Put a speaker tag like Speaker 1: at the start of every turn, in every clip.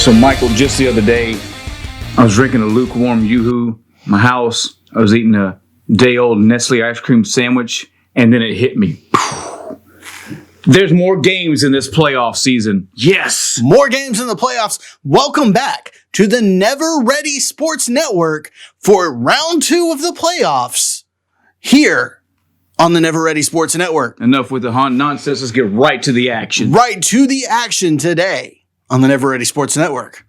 Speaker 1: So, Michael, just the other day, I was drinking a lukewarm Yoo-Hoo in my house. I was eating a day-old Nestle ice cream sandwich, and then it hit me. There's more games in this playoff season. Yes!
Speaker 2: More games in the playoffs. Welcome back to the Never Ready Sports Network for round 2 of the playoffs here on the Never Ready Sports Network.
Speaker 1: Enough with the nonsense. Let's get right to the action.
Speaker 2: Right to the action today on the Never Ready Sports Network.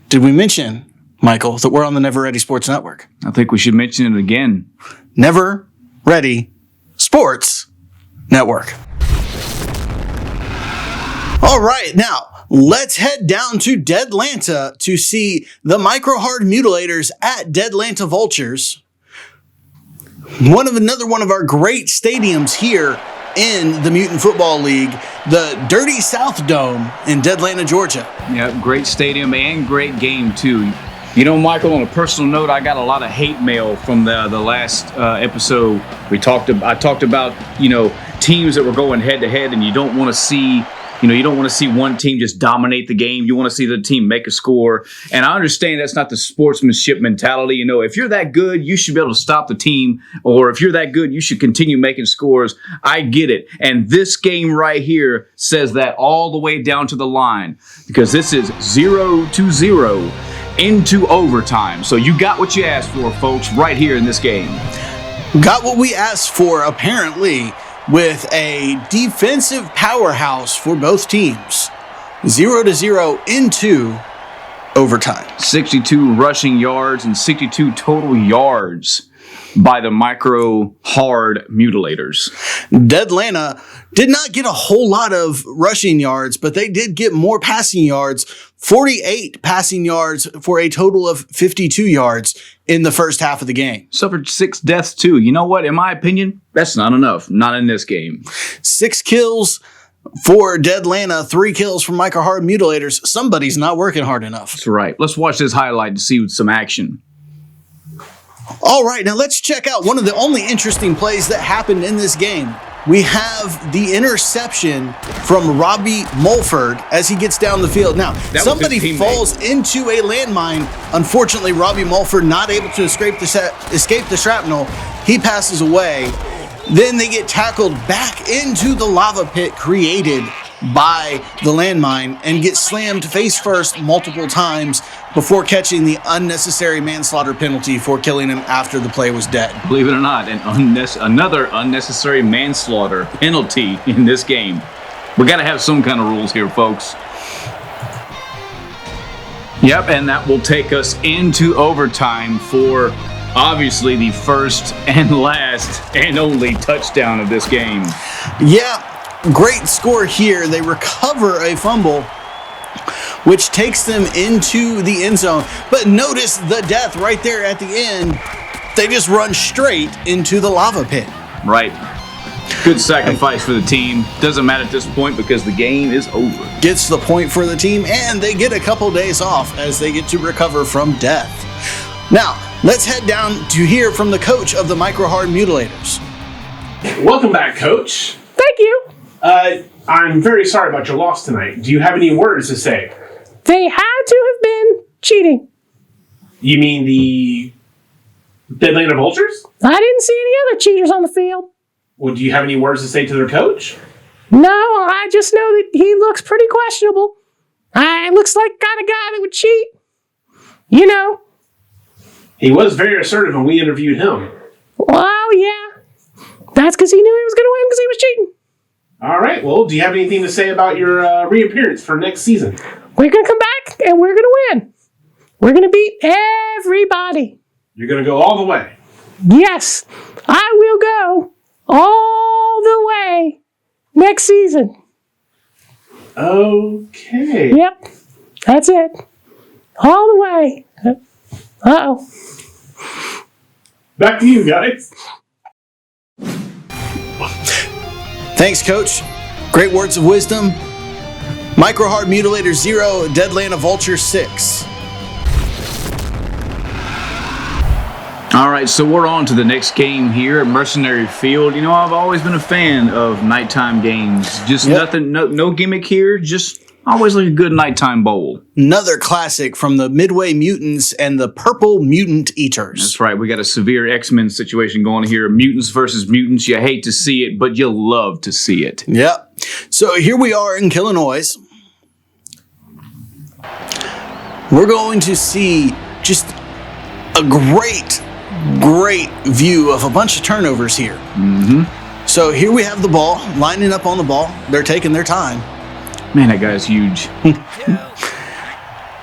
Speaker 2: Did we mention, Michael, that we're on the Never Ready Sports Network?
Speaker 1: I think we should mention it again.
Speaker 2: Never Ready Sports Network. All right, now let's head down to Deadlanta to see the Micro-Hard Mutilators at Deadlanta Vultures. Another one of our great stadiums here in the Mutant Football League, the Dirty South Dome in Deadlanta, Georgia.
Speaker 1: Yeah, great stadium and great game too. You know, Michael, on a personal note, I got a lot of hate mail from the last episode. I talked about, teams that were going head to head, and you don't want to see one team just dominate the game. You want to see the team make a score. And I understand that's not the sportsmanship mentality. If you're that good, you should be able to stop the team. Or if you're that good, you should continue making scores. I get it. And this game right here says that all the way down to the line. Because this is 0-0 into overtime. So you got what you asked for, folks, right here in this game.
Speaker 2: Got what we asked for, apparently, with a defensive powerhouse for both teams. 0-0 into overtime.
Speaker 1: 62 rushing yards and 62 total yards by the Micro-Hard Mutilators.
Speaker 2: Deadlanta did not get a whole lot of rushing yards, but they did get more passing yards. 48 passing yards for a total of 52 yards in the first half of the game.
Speaker 1: Suffered 6 deaths too. You know what? In my opinion, that's not enough. Not in this game.
Speaker 2: 6 kills for Deadlanta, 3 kills from Micro-Hard Mutilators. Somebody's not working hard enough.
Speaker 1: That's right. Let's watch this highlight to see some action.
Speaker 2: All right, now let's check out one of the only interesting plays that happened in this game. We have the interception from Robbie Mulford as he gets down the field. Now, somebody falls into a landmine. Unfortunately, Robbie Mulford not able to escape the shrapnel. He passes away. Then they get tackled back into the lava pit created by the landmine and get slammed face first multiple times before catching the unnecessary manslaughter penalty for killing him after the play was dead.
Speaker 1: Believe it or not, another unnecessary manslaughter penalty in this game. We got to have some kind of rules here, folks. Yep, and that will take us into overtime for obviously the first and last and only touchdown of this game.
Speaker 2: Yeah. Great score here. They recover a fumble, which takes them into the end zone. But notice the death right there at the end. They just run straight into the lava pit.
Speaker 1: Right. Good sacrifice for the team. Doesn't matter at this point because the game is over.
Speaker 2: Gets the point for the team, and they get a couple days off as they get to recover from death. Now, let's head down to hear from the coach of the Micro-Hard Mutilators.
Speaker 3: Welcome back, Coach.
Speaker 4: Thank you.
Speaker 3: I'm very sorry about your loss tonight. Do you have any words to say?
Speaker 4: They had to have been cheating.
Speaker 3: You mean the Deadlanta Vultures?
Speaker 4: I didn't see any other cheaters on the field.
Speaker 3: Well, do you have any words to say to their coach?
Speaker 4: No, I just know that he looks pretty questionable. He looks like the kind of guy that would cheat.
Speaker 3: He was very assertive when we interviewed him.
Speaker 4: Well, yeah. That's because he knew he was going to win because he was cheating.
Speaker 3: All right. Well, do you have anything to say about your reappearance for next season?
Speaker 4: We're going to come back and we're going to win. We're going to beat everybody.
Speaker 3: You're going to go all the way?
Speaker 4: Yes, I will go all the way next season.
Speaker 3: Okay.
Speaker 4: Yep, that's it. All the way. Uh-oh.
Speaker 3: Back to you guys.
Speaker 2: Thanks, Coach. Great words of wisdom. Micro-Hard Mutilator 0, Deadlanta Vulture 6.
Speaker 1: All right, so we're on to the next game here at Mercenary Field. You know, I've always been a fan of nighttime games. Just nothing, no gimmick here. Just always like a good nighttime bowl.
Speaker 2: Another classic from the Midway Mutants and the Purple Mutant Eaters.
Speaker 1: That's right. We got a severe X-Men situation going here. Mutants versus mutants. You hate to see it, but you love to see it.
Speaker 2: Yep. So here we are in Illinois. We're going to see just a great view of a bunch of turnovers here.
Speaker 1: Mm-hmm.
Speaker 2: So here we have the ball, lining up on the ball. They're taking their time.
Speaker 1: Man, that guy's huge.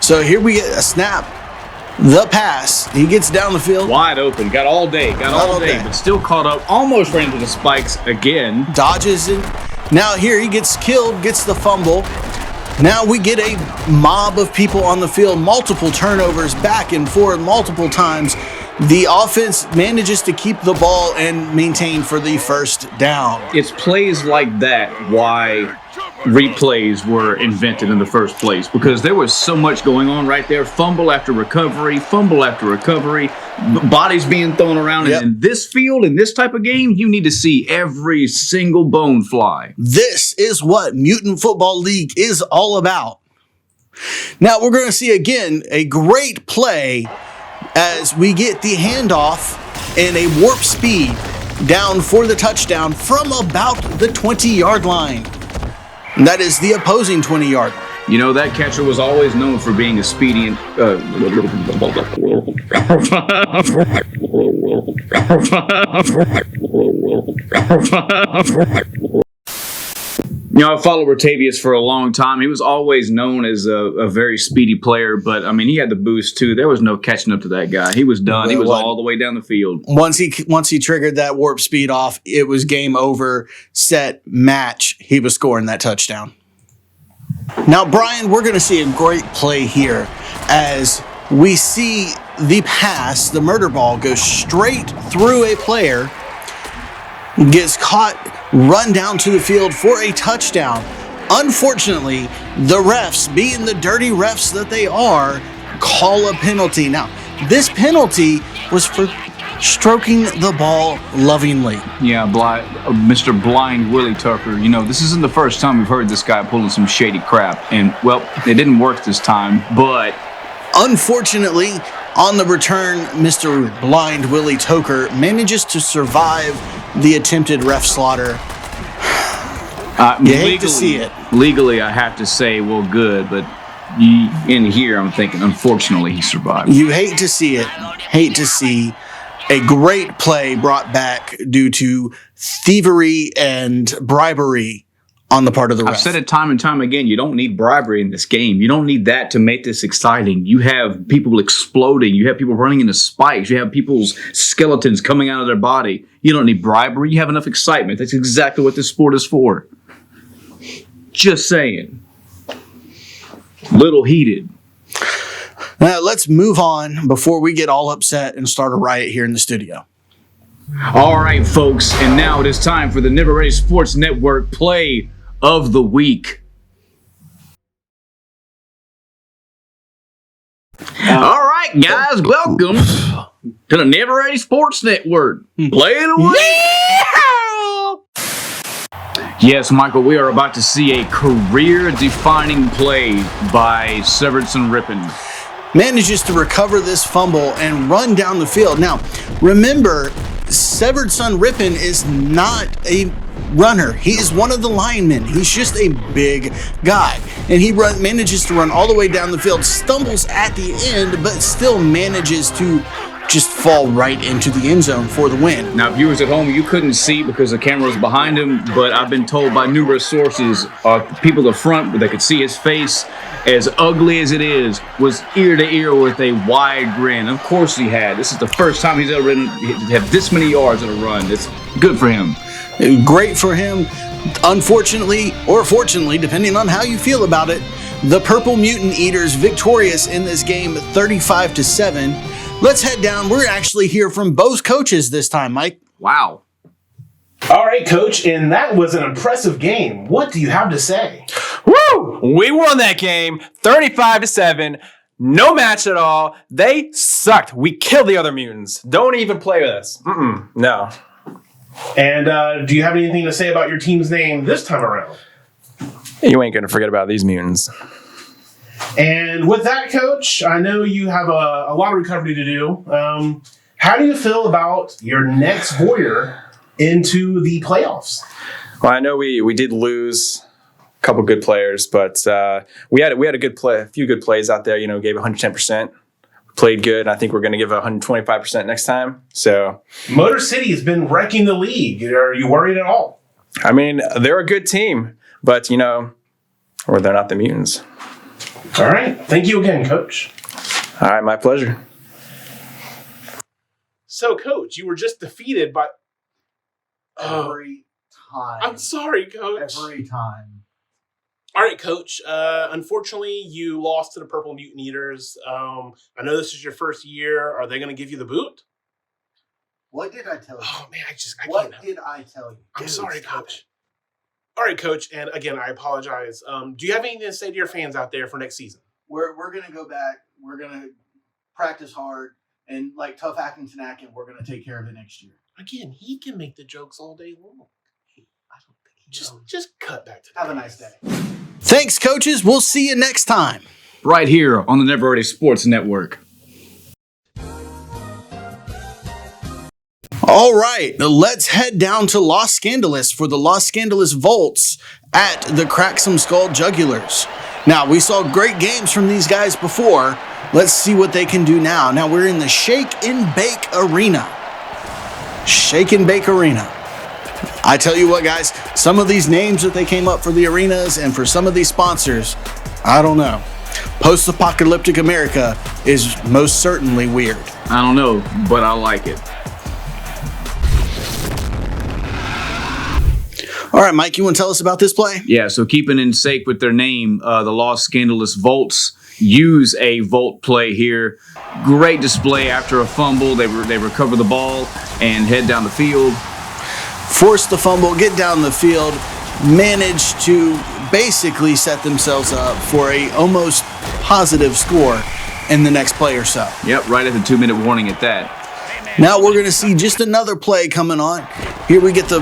Speaker 2: So here we get a snap. The pass. He gets down the field.
Speaker 1: Wide open. Got all day, but still caught up. Almost ran into the spikes again.
Speaker 2: Dodges it. Now here he gets killed, gets the fumble. Now we get a mob of people on the field, multiple turnovers back and forth multiple times. The offense manages to keep the ball and maintain for the first down.
Speaker 1: It's plays like that why replays were invented in the first place, because there was so much going on right there. Fumble after recovery, bodies being thrown around.
Speaker 2: Yep.
Speaker 1: And in this field, in this type of game, you need to see every single bone fly.
Speaker 2: This is what Mutant Football League is all about. Now we're going to see again a great play as we get the handoff in a warp speed down for the touchdown from about the 20-yard line. And that is the opposing 20-yard line.
Speaker 1: You know, that catcher was always known for being a speedy and... You know, I followed Ratavius for a long time. He was always known as a very speedy player, but, I mean, he had the boost, too. There was no catching up to that guy. He was done. He was all the way down the field.
Speaker 2: Once he triggered that warp speed off, it was game over, set, match. He was scoring that touchdown. Now, Brian, we're going to see a great play here as we see the pass, the murder ball, go straight through a player, gets caught, run down to the field for a touchdown. Unfortunately, the refs, being the dirty refs that they are, call a penalty. Now, this penalty was for stroking the ball lovingly.
Speaker 1: Yeah, Mr. Blind Willie Tucker. You know, this isn't the first time we've heard this guy pulling some shady crap. And, well, it didn't work this time, but...
Speaker 2: Unfortunately, on the return, Mr. Blind Willie Tucker manages to survive the attempted ref slaughter. You hate to see it.
Speaker 1: Legally, I have to say, well, good, but in here, I'm thinking, unfortunately, he survived.
Speaker 2: You hate to see it. Hate to see a great play brought back due to thievery and bribery on the part of the ref.
Speaker 1: I've said it time and time again, you don't need bribery in this game. You don't need that to make this exciting. You have people exploding. You have people running into spikes. You have people's skeletons coming out of their body. You don't need bribery. You have enough excitement. That's exactly what this sport is for. Just saying. Little heated.
Speaker 2: Now, let's move on before we get all upset and start a riot here in the studio.
Speaker 1: All right, folks, and now it is time for the Never Ready Sports Network Play of the Week. All right, guys, welcome to the Never Ready Sports Network Play of the Week. Yes, Michael, we are about to see a career-defining play by Severson Rippin.
Speaker 2: Manages to recover this fumble and run down the field. Now, remember, Severed Son Rippin is not a runner. He is one of the linemen. He's just a big guy. And he manages to run all the way down the field, stumbles at the end, but still manages to just fall right into the end zone for the win.
Speaker 1: Now, viewers at home, you couldn't see because the camera was behind him, but I've been told by numerous sources, people at the front, where they could see his face, as ugly as it is, was ear to ear with a wide grin. Of course he had. This is the first time he's ever had this many yards in a run. It's good for him.
Speaker 2: Great for him. Unfortunately, or fortunately, depending on how you feel about it, the Purple Mutant Eaters victorious in this game 35-7. Let's head down. We're actually here from both coaches this time, Mike.
Speaker 1: Wow.
Speaker 3: All right, Coach, and that was an impressive game. What do you have to say?
Speaker 5: Woo! We won that game 35-7. No match at all. They sucked. We killed the other mutants. Don't even play with us. No.
Speaker 3: And do you have anything to say about your team's name this time around?
Speaker 5: You ain't gonna forget about these mutants.
Speaker 3: And with that, Coach, I know you have a lot of recovery to do. How do you feel about your next voyeur into the playoffs?
Speaker 5: Well, I know we did lose a couple good players, but we had a few good plays out there. You know, gave 110%, played good. I think we're going to give 125% next time. So,
Speaker 3: Motor City has been wrecking the league. Are you worried at all?
Speaker 5: I mean, they're a good team, but or they're not the mutants.
Speaker 3: All right, thank you again, Coach.
Speaker 5: All right, my pleasure.
Speaker 3: So, Coach, you were just defeated by.
Speaker 2: Every time.
Speaker 3: I'm sorry, Coach.
Speaker 2: Every time.
Speaker 3: All right, Coach. Unfortunately, you lost to the Purple Mutilators. I know this is your first year. Are they going to give you the boot?
Speaker 2: What did I tell you?
Speaker 3: Oh man, I
Speaker 2: what
Speaker 3: can't.
Speaker 2: did I tell you?
Speaker 3: I'm
Speaker 2: Dude,
Speaker 3: sorry,
Speaker 2: stop
Speaker 3: Coach.
Speaker 2: it.
Speaker 3: All right, Coach. And again, I apologize. Do you have anything to say to your fans out there for next season?
Speaker 2: We're gonna go back. We're gonna practice hard, and like tough Atkinson, we're gonna take care of it next year.
Speaker 3: Again, he can make the jokes all day long.
Speaker 2: I don't think he knows.
Speaker 3: Just cut back to the
Speaker 2: Have a
Speaker 3: guys.
Speaker 2: nice day. Thanks, coaches. We'll see you next time.
Speaker 1: Right here on the Never Ready Sports Network.
Speaker 2: All right, let's head down to Los Scandalous for the Los Scandalous Volts at the Crack Some Skull Jugulars. Now, we saw great games from these guys before. Let's see what they can do now. Now, we're in the Shake and Bake Arena. Shake and Bake Arena. I tell you what, guys, some of these names that they came up for the arenas and for some of these sponsors, I don't know. Post-apocalyptic America is most certainly weird.
Speaker 1: I don't know, but I like it.
Speaker 2: All right, Mike, you want to tell us about this play?
Speaker 1: Yeah, so keeping in sake with their name, the Los Scandalous Volts use a Volt play here. Great display after a fumble. They recover the ball and head down the field.
Speaker 2: Force the fumble, get down the field, manage to basically set themselves up for a almost positive score in the next play or so.
Speaker 1: Yep, right at the 2-minute warning at that.
Speaker 2: Now we're going to see just another play coming on. Here we get the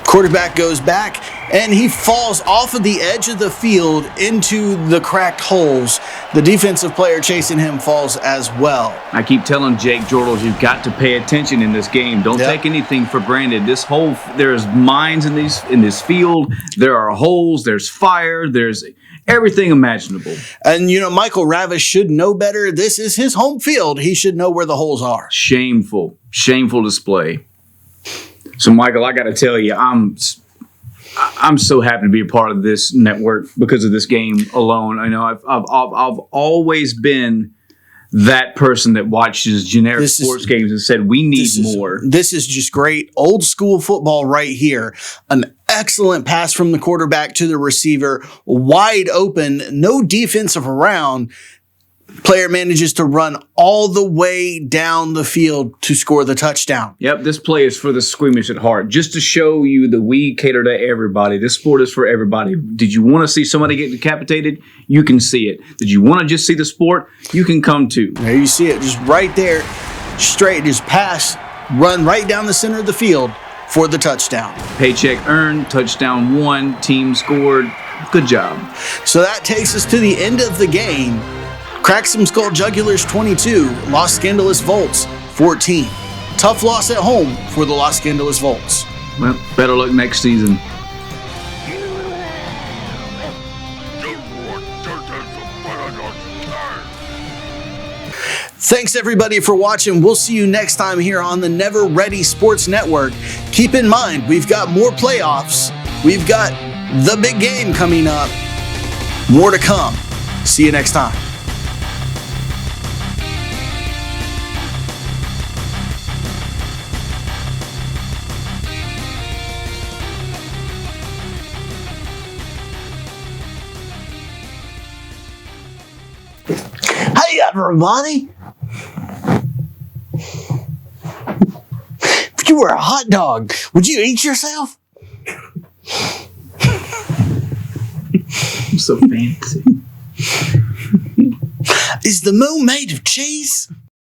Speaker 2: quarterback goes back, and he falls off of the edge of the field into the cracked holes. The defensive player chasing him falls as well.
Speaker 1: I keep telling Jake Jordals, you've got to pay attention in this game. Don't take anything for granted. There's mines in this field. There are holes. There's fire. There's everything imaginable.
Speaker 2: And, Michael Ravish should know better. This is his home field. He should know where the holes are.
Speaker 1: Shameful display. So, Michael, I got to tell you, I'm so happy to be a part of this network because of this game alone. I know I've always been that person that watches generic sports games and said we need more.
Speaker 2: This is just great old school football right here. An excellent pass from the quarterback to the receiver, wide open, no defensive around. Player manages to run all the way down the field to score the touchdown.
Speaker 1: Yep, this play is for the squeamish at heart. Just to show you that we cater to everybody. This sport is for everybody. Did you want to see somebody get decapitated? You can see it. Did you want to just see the sport? You can come too.
Speaker 2: There you see it, just right there, straight, just pass, run right down the center of the field for the touchdown.
Speaker 1: Paycheck earned, touchdown won, team scored. Good job.
Speaker 2: So that takes us to the end of the game. Crack Some Skull Jugulars 22, Los Scandalous Volts 14. Tough loss at home for the Los Scandalous Volts.
Speaker 1: Well, better luck next season.
Speaker 2: Thanks everybody for watching. We'll see you next time here on the Never Ready Sports Network. Keep in mind, we've got more playoffs. We've got the big game coming up. More to come. See you next time. Hey everybody! If you were a hot dog, would you eat yourself?
Speaker 1: I'm so fancy.
Speaker 2: Is the moon made of cheese?